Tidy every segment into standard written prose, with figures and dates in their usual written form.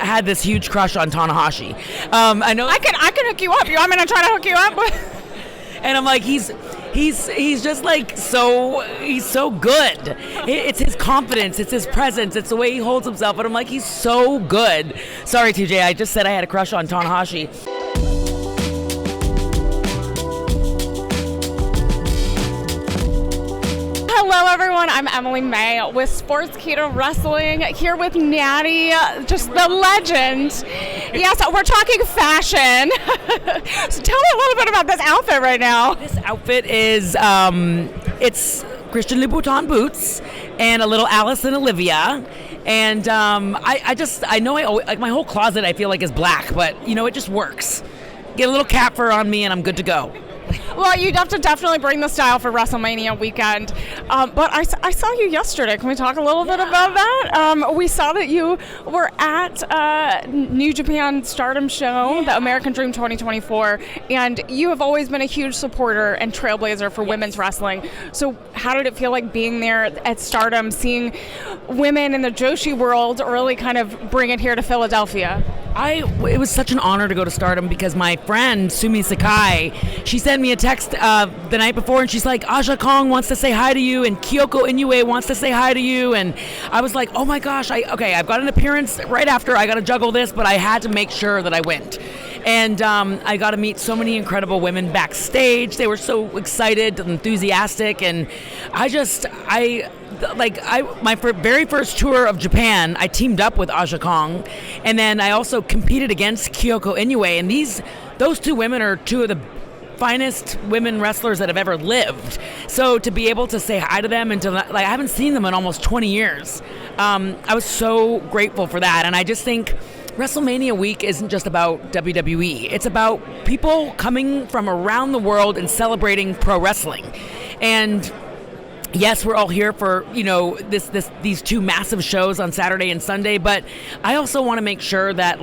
had this huge crush on Tanahashi. I know I can hook you up. You want me to try to hook you up? And I'm like, he's just like he's so good. It's his confidence, it's his presence, it's the way he holds himself. And I'm like, he's so good. Sorry, TJ, I just said I had a crush on Tanahashi. Hello, everyone. I'm Emily May with Sportskeeda Wrestling, here with Natty, just the legend. Yes, we're talking fashion. So tell me a little bit about this outfit right now. This outfit is, it's Christian Louboutin boots and a little Alice and Olivia. And I know like my whole closet I feel like is black, but you know, it just works. Get a little cat fur on me and I'm good to go. Well, you'd have to definitely bring the style for WrestleMania weekend. But I saw you yesterday. Can we talk a little bit about that? We saw that you were at New Japan Stardom Show, the American Dream 2024, and you have always been a huge supporter and trailblazer for women's wrestling. So how did it feel like being there at Stardom, seeing women in the Joshi world really kind of bring it here to Philadelphia? It was such an honor to go to Stardom because my friend Sumi Sakai, she sent me a text the night before and she's like, Aja Kong wants to say hi to you and Kyoko Inoue wants to say hi to you, and I was like, oh my gosh, I've got an appearance right after, I got to juggle this, but I had to make sure that I went. And I got to meet so many incredible women backstage. They were so excited and enthusiastic, and my very first tour of Japan, I teamed up with Aja Kong, and then I also competed against Kyoko Inoue, and those two women are two of the finest women wrestlers that have ever lived. So to be able to say hi to them and I haven't seen them in almost 20 years. I was so grateful for that, and I just think WrestleMania week isn't just about WWE. It's about people coming from around the world and celebrating pro wrestling. And yes, we're all here for, you know, these two massive shows on Saturday and Sunday, but I also want to make sure that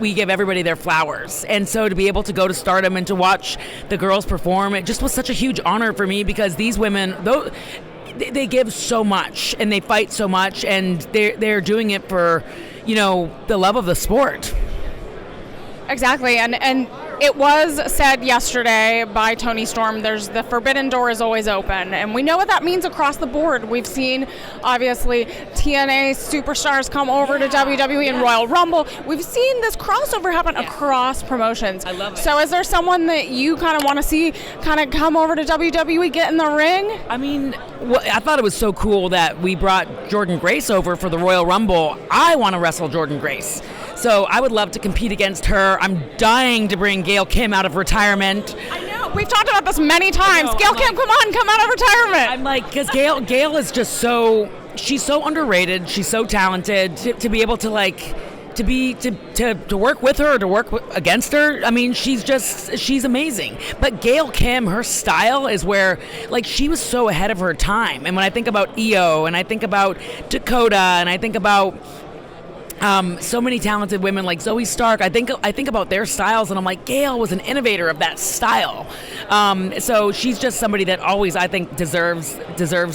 we give everybody their flowers. And so to be able to go to Stardom and to watch the girls perform, it just was such a huge honor for me because these women, they give so much and they fight so much, and they're doing it for, you know, the love of the sport. Exactly, and it was said yesterday by Tony Storm, the forbidden door is always open, and we know what that means across the board. We've seen, obviously, TNA superstars come over to WWE and Royal Rumble. We've seen this crossover happen across promotions. I love it. So is there someone that you kind of want to see kind of come over to WWE, get in the ring? I mean, I thought it was so cool that we brought Jordynne Grace over for the Royal Rumble. I want to wrestle Jordynne Grace. So I would love to compete against her. I'm dying to bring Gail Kim out of retirement. I know. We've talked about this many times. Gail Kim, come out of retirement. I'm like, because Gail is just she's so underrated. She's so talented. To be able to to work with her or to work against her, I mean, she's amazing. But Gail Kim, her style is where, she was so ahead of her time. And when I think about Io, and I think about Dakota, and I think about so many talented women like Zoe Stark, I think about their styles, and I'm like, Gail was an innovator of that style. So she's just somebody that always, I think, deserves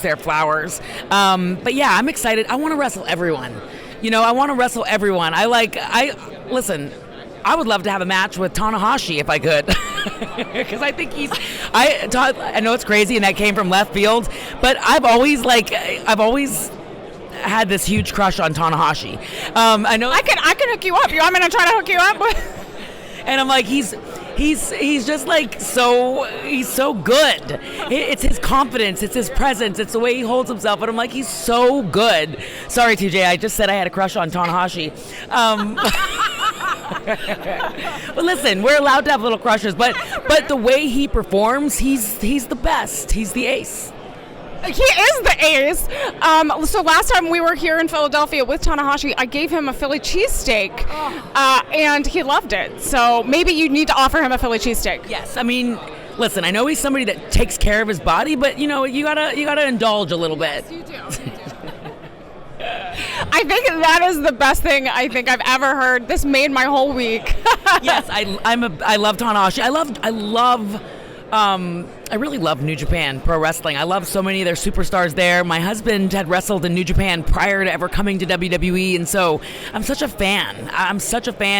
their flowers. But yeah, I'm excited. I want to wrestle everyone. You know, I want to wrestle everyone. Listen, I would love to have a match with Tanahashi if I could. Because I think I know it's crazy and that came from left field, but I've always had this huge crush on Tanahashi. I know I can hook you up. You want me to try to hook you up? And I'm like, he's just he's so good. It's his confidence, it's his presence, it's the way he holds himself. And I'm like, he's so good. Sorry, TJ, I just said I had a crush on Tanahashi. But listen, we're allowed to have little crushes, but the way he performs, he's the best. He's the ace. He is the ace. So last time we were here in Philadelphia with Tanahashi, I gave him a Philly cheesesteak, and he loved it. So maybe you need to offer him a Philly cheesesteak. Yes, I mean, listen, I know he's somebody that takes care of his body, but you know, you gotta indulge a little bit. Yes, you do. I think that is the best thing I think I've ever heard. This made my whole week. Yes, I love Tanahashi. I love I really love New Japan Pro Wrestling. I love so many of their superstars there. My husband had wrestled in New Japan prior to ever coming to WWE, and so I'm such a fan.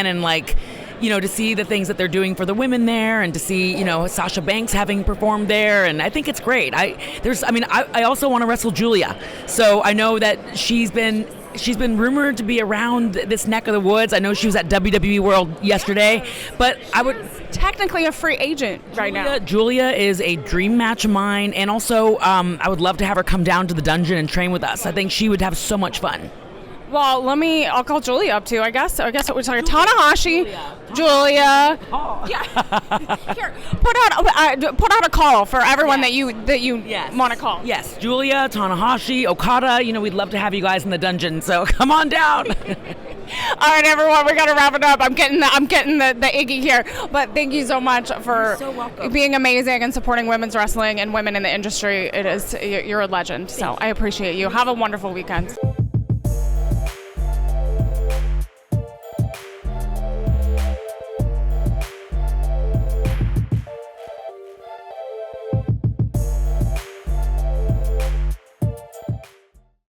And like, you know, to see the things that they're doing for the women there, and to see, you know, Sasha Banks having performed there, and I think it's great. I also want to wrestle Giulia, so I know that she's been rumored to be around this neck of the woods. I know she was at WWE World yesterday, but I would technically a free agent right now. Giulia is a dream match of mine, and also I would love to have her come down to the dungeon and train with us. I think she would have so much fun. Well, I'll call Giulia up too, I guess. I guess what we're talking Tanahashi, Giulia. Oh. Yeah. Here, put out a call for everyone that you want to call. Yes, Giulia, Tanahashi, Okada. You know, we'd love to have you guys in the dungeon. So come on down. All right, everyone, we got to wrap it up. I'm getting the Iggy here, but thank you so much for being amazing and supporting women's wrestling and women in the industry. You're a legend. So I appreciate you. Have a wonderful weekend.